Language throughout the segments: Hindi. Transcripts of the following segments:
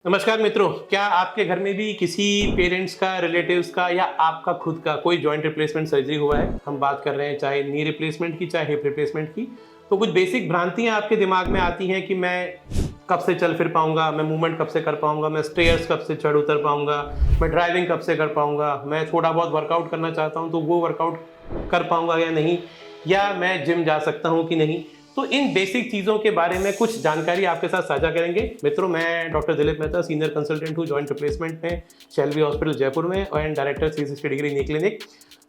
नमस्कार मित्रों, क्या आपके घर में भी किसी पेरेंट्स का, रिलेटिव्स का या आपका खुद का कोई जॉइंट रिप्लेसमेंट सर्जरी हुआ है? हम बात कर रहे हैं चाहे नी रिप्लेसमेंट की, चाहे हिप रिप्लेसमेंट की। तो कुछ बेसिक भ्रांतियां आपके दिमाग में आती हैं कि मैं कब से चल फिर पाऊंगा, मैं मूवमेंट कब से कर पाऊंगा, मैं स्टेयर्स कब से चढ़ उतर पाऊंगा, मैं ड्राइविंग कब से कर पाऊंगा, मैं थोड़ा बहुत वर्कआउट करना चाहता हूं तो वो वर्कआउट कर पाऊंगा या नहीं, या मैं जिम जा सकता हूं कि नहीं। तो इन बेसिक चीज़ों के बारे में कुछ जानकारी आपके साथ साझा करेंगे। मित्रों, मैं doctor Dilip Mehta, senior consultant हूँ जॉइंट रिप्लेसमेंट में शेल्बी हॉस्पिटल जयपुर में and director 360 degree knee clinic.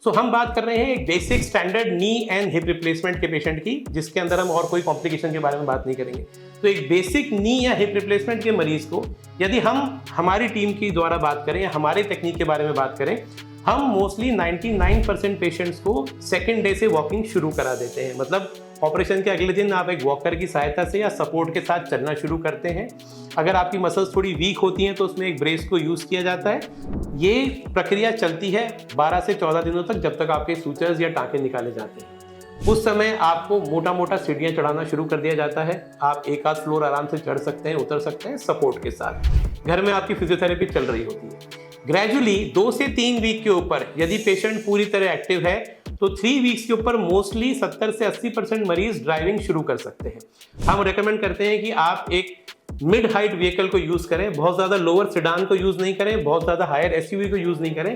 So हम बात कर रहे हैं एक basic standard knee and hip replacement के पेशेंट की, जिसके अंदर हम और कोई कॉम्प्लिकेशन के बारे में बात नहीं करेंगे। तो एक बेसिक नी या हिप रिप्लेसमेंट के मरीज को यदि हम हमारी टीम की द्वारा बात करें या हमारे टेक्निक के बारे में बात करें, हम मोस्टली 99% पेशेंट्स को सेकेंड डे से वॉकिंग शुरू करा देते हैं। मतलब ऑपरेशन के अगले दिन आप एक वॉकर की सहायता से या सपोर्ट के साथ चलना शुरू करते हैं। अगर आपकी मसल्स थोड़ी वीक होती हैं तो उसमें एक ब्रेस को यूज़ किया जाता है। ये प्रक्रिया चलती है 12 से 14 दिनों तक, जब तक आपके सूचर्स या टाँके निकाले जाते हैं। उस समय आपको मोटा मोटा सीढ़ियाँ चढ़ाना शुरू कर दिया जाता है। आप एक आध फ्लोर आराम से चढ़ सकते हैं, उतर सकते हैं सपोर्ट के साथ। घर में आपकी फिजियोथेरेपी चल रही होती है। ग्रेजुअली 2 से 3 वीक के ऊपर यदि पेशेंट पूरी तरह एक्टिव है तो 3 वीक्स के ऊपर मोस्टली 70 से 80% मरीज ड्राइविंग शुरू कर सकते हैं। हम रेकमेंड करते हैं कि आप एक मिड हाइट व्हीकल को यूज करें, बहुत ज्यादा लोअर सेडान को यूज नहीं करें, बहुत ज्यादा हायर एसयूवी को यूज नहीं करें।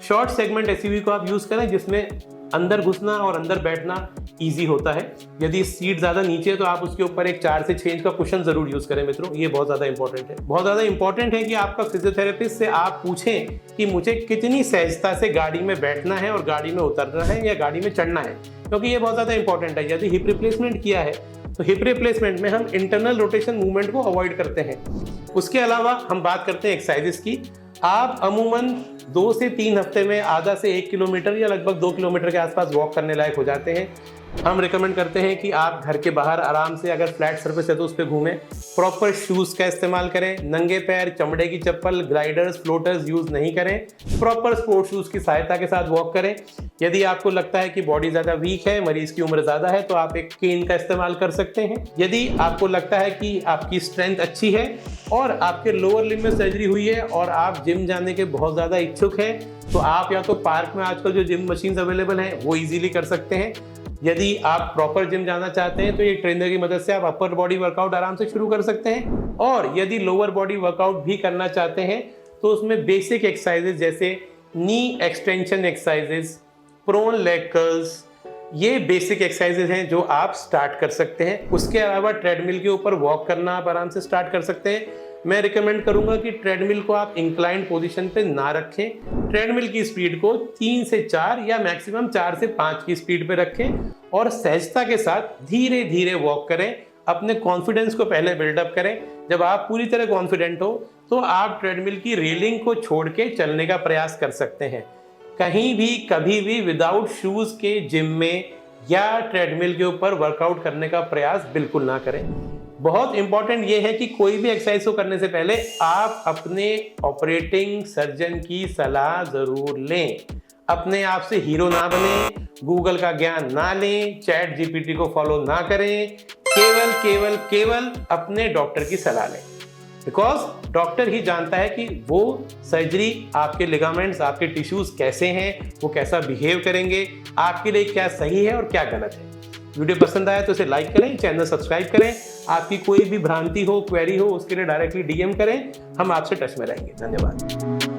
शॉर्ट सेगमेंट एसयूवी को आप यूज करें जिसमें अंदर घुसना और अंदर बैठना इजी होता है। यदि सीट ज्यादा नीचे है तो आप उसके ऊपर एक 4 से 6 इंच का कुशन जरूर यूज करें मित्रों, ये बहुत ज्यादा इंपॉर्टेंट है। बहुत ज्यादा इंपॉर्टेंट है कि आपका फिजियोथेरेपिस्ट से आप पूछें कि मुझे कितनी सहजता से गाड़ी में बैठना है और गाड़ी में उतरना है या गाड़ी में चढ़ना है, क्योंकि ये बहुत ज्यादा इंपॉर्टेंट है। यदि हिप रिप्लेसमेंट किया है तो हिप रिप्लेसमेंट में हम इंटरनल रोटेशन मूवमेंट को अवॉइड करते हैं। उसके अलावा हम बात करते हैं एक्सरसाइजेस की। आप अमूमन 2 से 3 हफ्ते में आधा से 1 किलोमीटर या लगभग 2 किलोमीटर के आसपास वॉक करने लायक हो जाते हैं। हम रिकमेंड करते हैं कि आप घर के बाहर आराम से, अगर फ्लैट सरफेस है तो उस पर घूमें। प्रॉपर शूज का इस्तेमाल करें, नंगे पैर, चमड़े की चप्पल, ग्लाइडर्स, फ्लोटर्स यूज नहीं करें। प्रॉपर स्पोर्ट्स शूज की सहायता के साथ वॉक करें। यदि आपको लगता है कि बॉडी ज्यादा वीक है, मरीज की उम्र ज्यादा है, तो आप एक केन का इस्तेमाल कर सकते हैं। यदि आपको लगता है कि आपकी स्ट्रेंथ अच्छी है और आपके लोअर लिम्ब में सर्जरी हुई है और आप जिम जाने के बहुत ज्यादा इच्छुक हैं, तो आप या तो पार्क में आजकल जो जिम मशीन्स अवेलेबल हैं वो इजीली कर सकते हैं। यदि आप प्रॉपर जिम जाना चाहते हैं तो ये ट्रेनर की मदद से आप अपर बॉडी वर्कआउट आराम से शुरू कर सकते हैं। और यदि लोअर बॉडी वर्कआउट भी करना चाहते हैं तो उसमें बेसिक एक्सरसाइजेज जैसे knee extension exercises, prone leg curls, ये बेसिक एक्सरसाइजेज हैं जो आप स्टार्ट कर सकते हैं। उसके अलावा ट्रेडमिल के ऊपर वॉक करना आप आराम से स्टार्ट कर सकते हैं। मैं रिकमेंड करूंगा कि ट्रेडमिल को आप इंक्लाइंड पोजीशन पे ना रखें। ट्रेडमिल की स्पीड को 3 से 4 या मैक्सिमम 4 से 5 की स्पीड पे रखें और सहजता के साथ धीरे धीरे वॉक करें। अपने कॉन्फिडेंस को पहले बिल्डअप करें। जब आप पूरी तरह कॉन्फिडेंट हो तो आप ट्रेडमिल की रेलिंग को छोड़ के चलने का प्रयास कर सकते हैं। कहीं भी कभी भी विदाउट शूज के जिम में या ट्रेडमिल के ऊपर वर्कआउट करने का प्रयास बिल्कुल ना करें। बहुत इंपॉर्टेंट ये है कि कोई भी एक्सरसाइज को करने से पहले आप अपने ऑपरेटिंग सर्जन की सलाह जरूर लें। अपने आप से हीरो ना बने, गूगल का ज्ञान ना लें, चैट जीपीटी को फॉलो ना करें। केवल केवल केवल अपने डॉक्टर की सलाह लें, बिकॉज डॉक्टर ही जानता है कि वो सर्जरी, आपके लिगामेंट्स, आपके टिश्यूज कैसे हैं, वो कैसा बिहेव करेंगे, आपके लिए क्या सही है और क्या गलत है। वीडियो पसंद आया तो इसे लाइक करें, चैनल सब्सक्राइब करें। आपकी कोई भी भ्रांति हो, क्वेरी हो, उसके लिए डायरेक्टली डीएम करें, हम आपसे टच में रहेंगे। धन्यवाद।